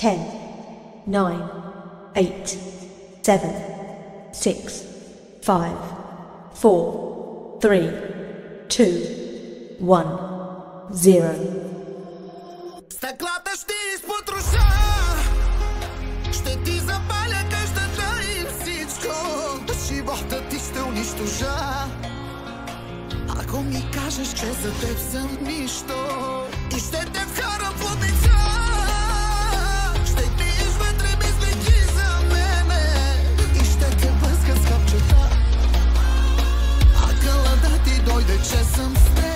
10, 9, 8, 7, 6, 5, 4, 3, 2, 1, 0. Стъклата ще изпотроша, ще ти запаля къщата и всичко. Живота ти ще унищожа, ако ми кажеш, че за теб съм нищо. И ще те вкарам в лудница, ще пиеш вътре мислики за мене и ще те блъска с капчета, а кълъда ти дойде, че съм с тебе.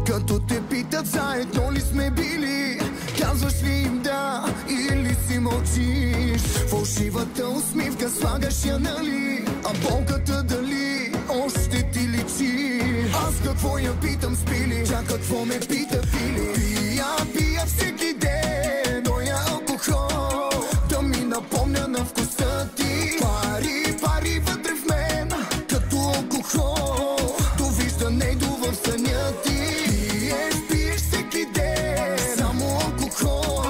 Като те питат заедно ли сме били, казваш ли им да или си мълчиш? Фалшивата усмивка слагаш я, нали? А болката дали още ти личи? Аз какво я питам, спили? Тя какво ме пита, пили? Пия всеки ден моя алкохол, да ми напомня на вкуса ти. Пари вътре в мен, като алкохол, довиждане идва в съня ти. Пиеш всеки ден само алкохол,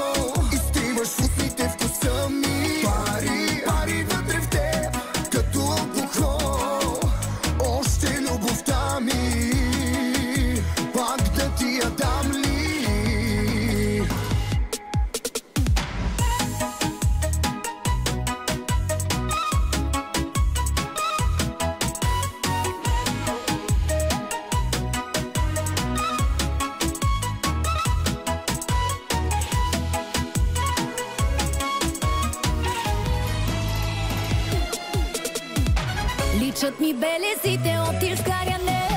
изтриваш в устните вкуса ми. Пари вътре в теб, като алкохол, още любовта ми пак да ти я дам ли? Личат ми белезите от изгаряне,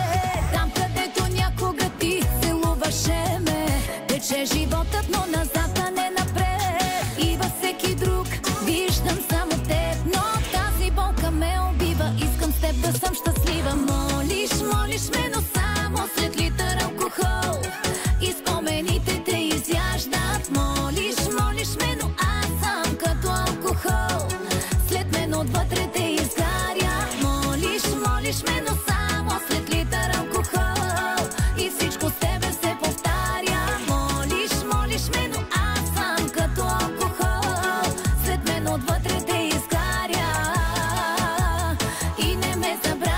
там където някога ти целуваше ме. Тече животът, но назад, а не напред. И във всеки друг виждам само теб, но тази болка ме убива. Искам с теб да съм щастлива. Молиш ме, но само след литър алкохол и спомените те изяждат. Молиш ме, но аз съм като алкохол, след мен отвътре те изгаря. Молиш ме, но само след литър алкохол и всичко с тебе се повтаря. Молиш ме, но аз съм като алкохол, след мен отвътре те изгаря и не ме забравяш.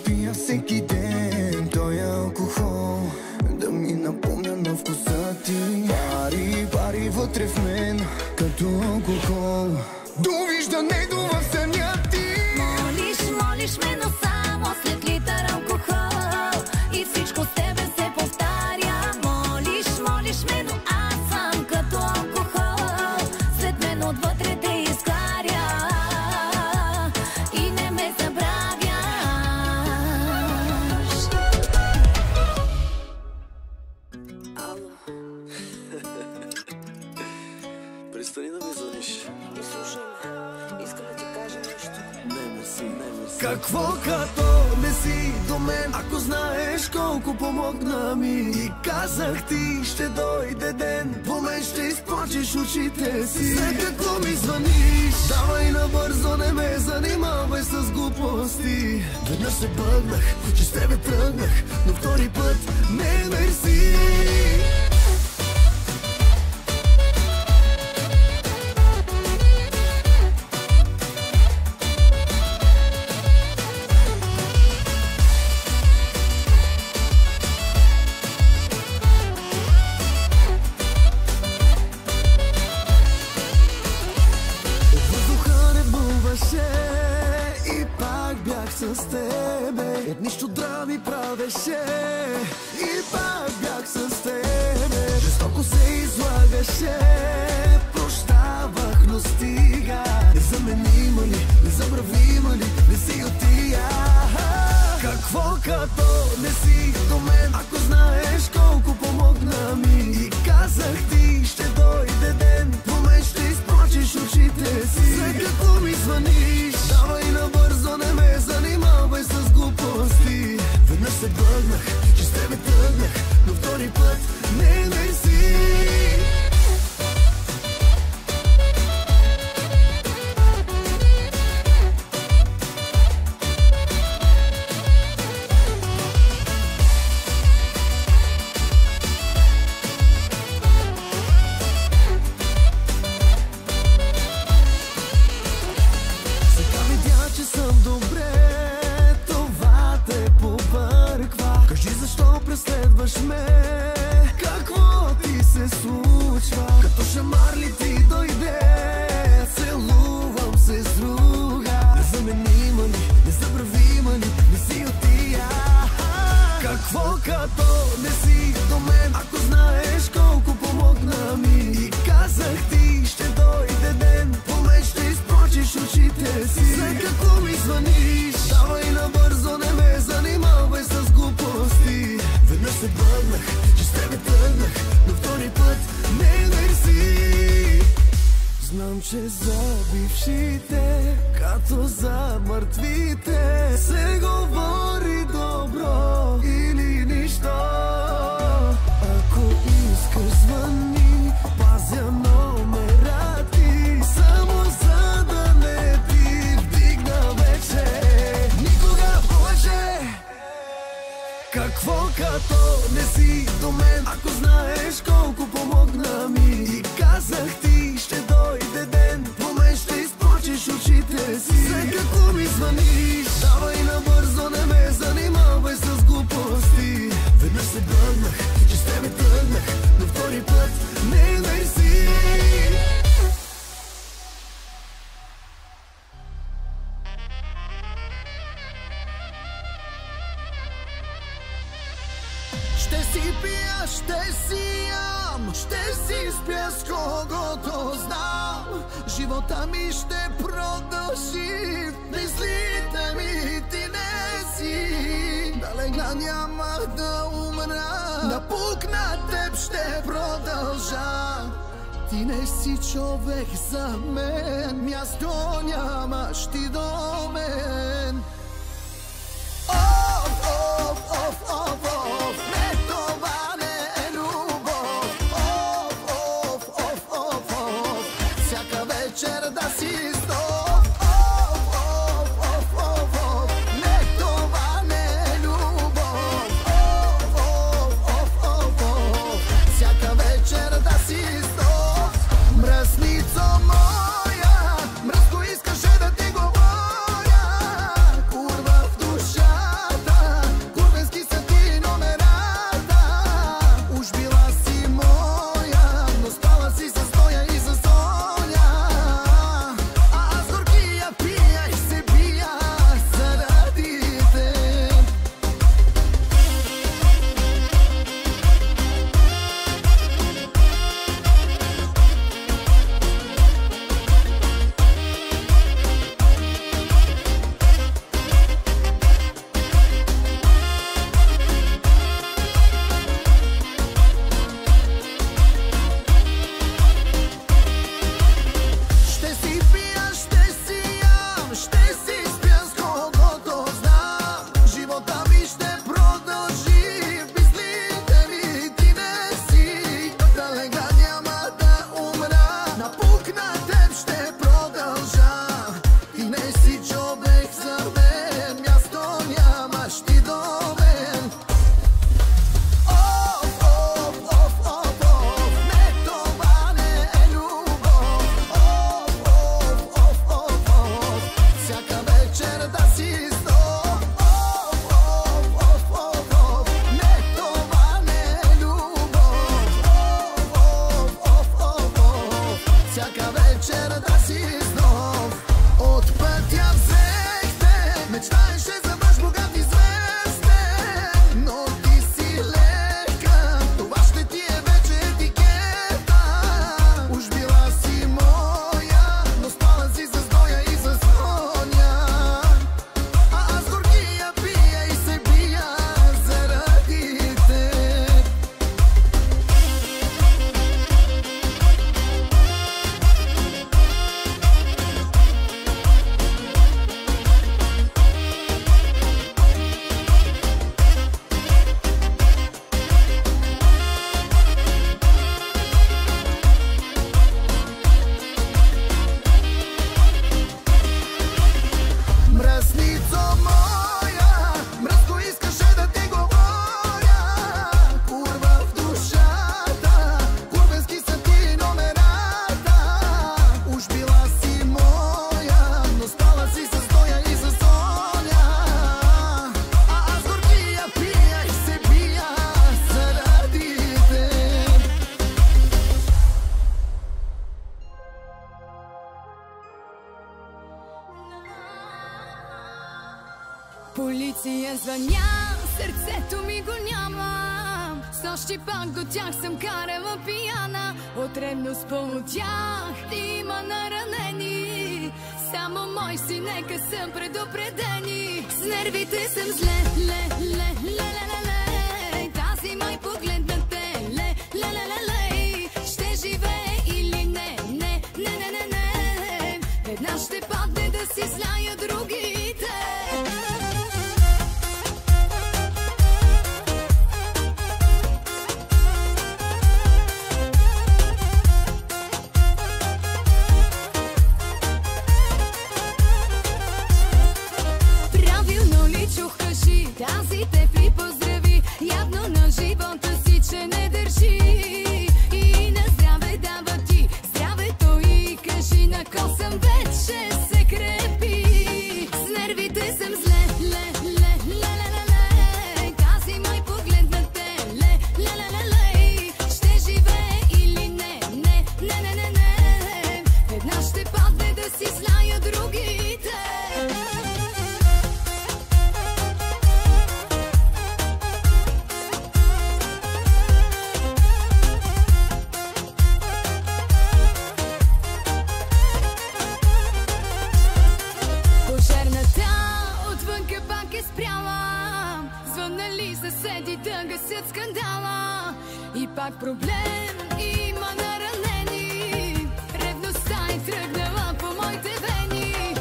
Пия всеки ден той алкохол, да ми напомня на вкуса ти. Пари вътре в мен, като алкохол, довиждане идва в съня ти. Молиш ме, но само след литър алкохол и всичко с тебе се повтаря. Молиш ме, но аз съм като алкохол, след мен отвътре те изгаря и не ме забравяш. Престани да ми звъниш. И слушай ме, искам да ти кажа нещо. Не, мерси. Какво като не си до мен, ако знаеш колко помогна ми? И казах ти, ще дойде ден, по мен ще изплачеш очите си. След като ми звъниш, давай набързо, не ме занимавай с глупости. Веднъж се бъгнах, че с тебе тръгнах, но втори път не, мерси. И пак бях с тебе, от нищо драми правеше. И пак бях с тебе, жестоко се излагаше. Прощавах, но стига. Незаменима ли, незабравима ли, не си от тия. Какво като не си до мен, ако знаеш колко помогна ми? И казах ти, ще дойде ден, по мен ще изплачеш очите си. След като ми звъниш, давай набързо, не ме занимавай с глупости. Веднъж се бъгнах, че с тебе тръгнах, но втори път не, мерси. Кажи защо преследваш ме, какво ти се случи? звъниш, давай набързо, не ме занимавай с глупости. Веднъж се бъднах, че с тебе тръгнах, но втори път не мерси. Знам, че за бившите, като за мъртвите, се говори добро или нищо. Ако искаш звъни, пазя номера ти, само за да не ти вдигна вече. Никога повече. Какво като не си до мен? Ако знаеш колко помогна ми. И казах ти, ще дойде ден, по мен ще изпочиш очите си. За какво ми звъниш? Давай набързо, не ме занимавай с глупости. Веднъж се бъднах, че с тебе тръгнах, но втори път не мерси. Ще си пия, ще си ям, ще си спя с когото знам. Живота ми ще продължи, мислите ми ти не си. Да легна, няма да умра, напук на теб ще продължа. Ти не си човек за мен, място нямаш ти до мен. Оф, оф, оф, оф, оф, не, това не е любов. Оф, оф, оф, оф, оф, всяка вечер да си стоп. Оф, оф, оф, оф, оф, не, това не е любов. Оф, оф, оф, оф, оф, всяка вечер да си стоп. Мръсницо моя, мръско искаше да ти говоря. Курва в душата, курвенски са ти номерата. Уж била си моя, но спала си с Тоя и с Соня. А аз горкия пия и се бия заради теб. Ще си пия, ще си ям, ще си спя с когото знам. Живота ми ще продължи, в мислите ми ти не си. Да легна, няма да умра, напук на теб ще продължа. Ти не си човек за мен, място нямаш ти до мен. Оф, оф, оф, оф, оф, не, това не е любов. Оф, оф, оф, оф, оф, всяка вечер да си стоп. Оф, оф, оф, оф, оф, не, това не е любов. Оф, оф, оф, оф, оф, всяка вечер да си стоп. От пътя взехте, мечтаеше за мъж богат и звезден, но ти си лека, това ще ти е вече етикета. Уж била си моя, но спала си с Тоя и с Соня. А аз горкия пия и се бия заради теб. Мръсницо моя, мръско искаше да ти говоря. Курва в душата, курвенски са ти номерата. Уж била си моя, но спала си с Тоя и с Соня. А аз горкия пия и се бия заради теб. Полиция звъня, сърцето ми го няма. С нощи пак до тях съм карала пияна. От ревност по тях има наранени. Само мой Мой си, нека съм предупредени. С нервите съм зле, ле, ле, ле, ле, ле, ле. Тази май погледна те, ле, ле, ле, ле, ле. Ще живее или не, не, не, не, не, не. Веднъж ще падне да си зная другите. Тази те ви поздрави, явно на живота си, че не държи. И на здраве дава ти здравето и кажи на косъм вече се крепи. С нервите съм зле, ле, ле, ле, ле, ле. Тази май погледна те, ле, ле, ле, ле, ле. Ще живее или не, не, не, не, не, не. Веднъж ще падне да си зная другите. Съседи да гасят скандала. И пак проблем има на ранени. Ревността е тръгнала по моите вени.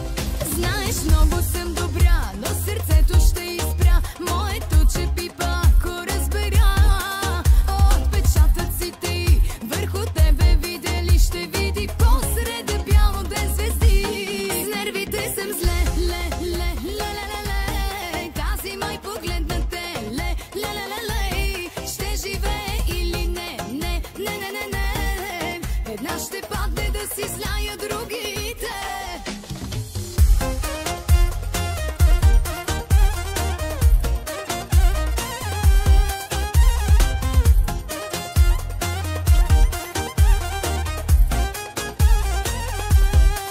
Знаеш, много съм добра, но сърцето ще изпря. Моето че пипа, ако разбера. Отпечатат си те върху тебе видели, ще види посред бяло ден звезди. С нервите съм зле, ле, ле, ле, ле, ле. Тази май погледна те, ле, ле, ле, ле. Ще живее или не, не, не, не, не, не. Веднъж ще падне да си зная другите.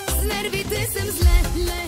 С нервите съм зле, ле,